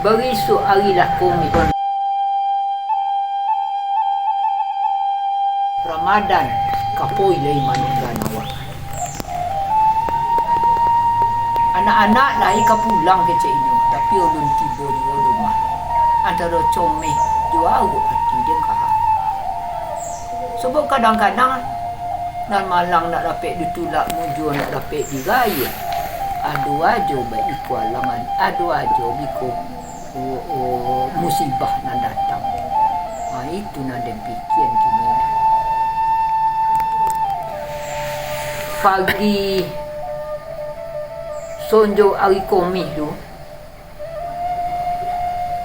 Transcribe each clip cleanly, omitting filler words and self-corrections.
Berisuk harilah kami Ramadan kapoi lai manunggan awak. Anak-anak lai kapulang ke cik inyo, tapi ulun tiba di rumah. Antara comeh jauh hati dia kah. Sebab kadang-kadang nan malang nak dapat ditulak mujur nak dapat diraya. Adu aja baik iku alangan, adu aja biku musibah nan datang. Itu nan dia fikir kini. Pagi sonjo hari komih tu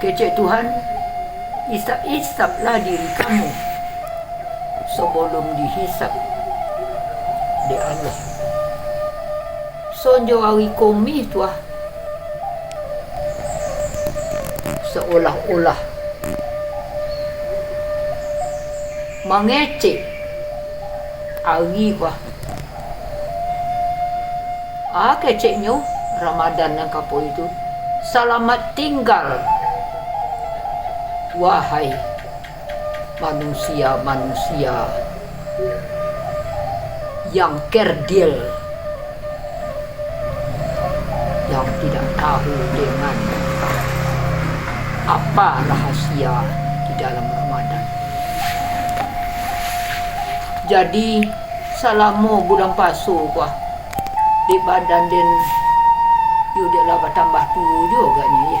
kecek Tuhan, isap-isaplah diri kamu sebelum dihisap di Allah. Sonjo hari komih tu seolah-olah mengecek hari keceknya Ramadan yang kapoi itu. Selamat tinggal wahai manusia-manusia yang kerdil, yang tidak tahu dengan apa rahasia di dalam Ramadan. Jadi selama bulan puasa di badan dan dia lah bertambah tu juga ni.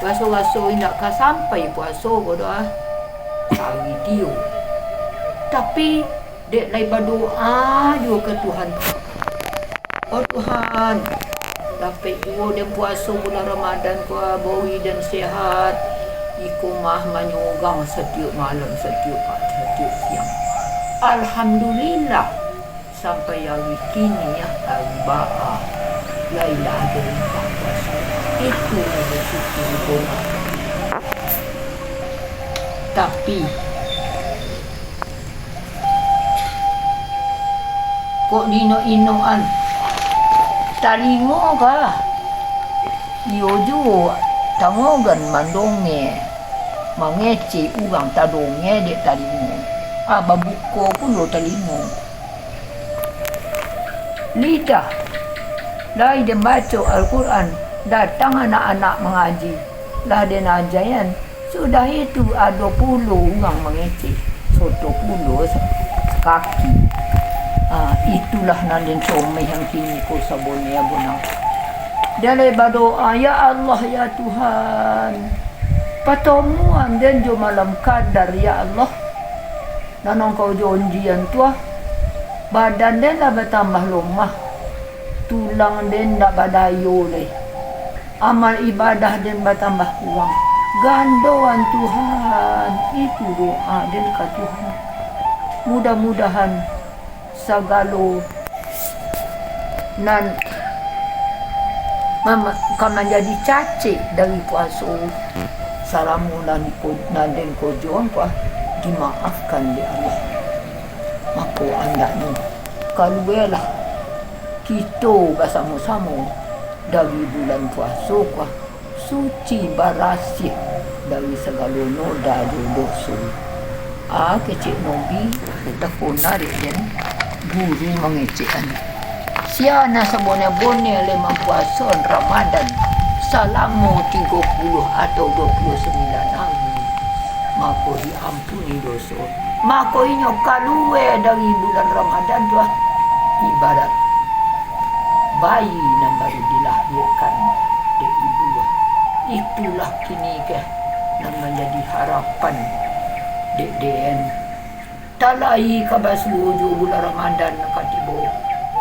Puasa-puasa tidak akan sampai puasa bodoh hari dia. Tapi dek lai berdoa juga ke Tuhan. Oh Tuhan, dapat juga dia puasa bulan Ramadan bawi dan sihat. Iku mah menyugang setiap malam, setiap siang. Alhamdulillah. Sampai hari kini hari ba'a Lailah dari puasa. Itu yang syukur bola. Tapi kok dino-inoan talingo kah? Iyo juga tangogan mandonge mangece urang tadonge dek talingo. Babuko pun lo talingo. Lidah lai dia baca Al-Quran, datang anak-anak mengaji lah dia najayan. Sudah itu ada 20 orang mengecek 10 kaki. Itulah nandin someh yang kini ko sabonnya guna. Dia lai berdoa, ya Allah ya Tuhan, pertemuan dan jo malam kadar ya Allah. Nanong kau jonjian tuah badan dia dah bertambah lemah, tulang dia dah badayo leh, amal ibadah dia bertambah kurang. Gandoan Tuhan, itu doa dia ke Tuhan. Mudah-mudahan segala nan kamu jadi cacik dari puasa salamu dan den kojon dimaafkan di Allah. Maka anda ni kaluelah kita bersama-sama dari bulan puasa suci barasih dari segala noda dosa. Kecik Nobi telefon narik dia guru mengecekan. Siana sebenarnya bonnya lema puasa Ramadan selama 30 atau 29 hari. Maka diampuni dosa. Maka inyo kalue dari bulan Ramadan tu ibarat bayi yang baru dilahirkan dari ibu. Itulah kini yang menjadi harapan dek-dek. Talai kabar seluruh bulan Ramadan katibo.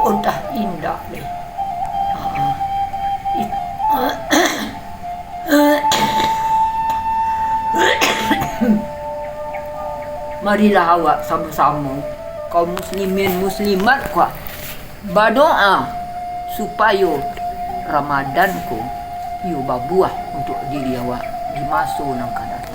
Ontah indah leh. Marilah awak sama-sama kaum muslimin muslimat berdoa supaya Ramadan ku babuah untuk diri awak di masa yang akan datang.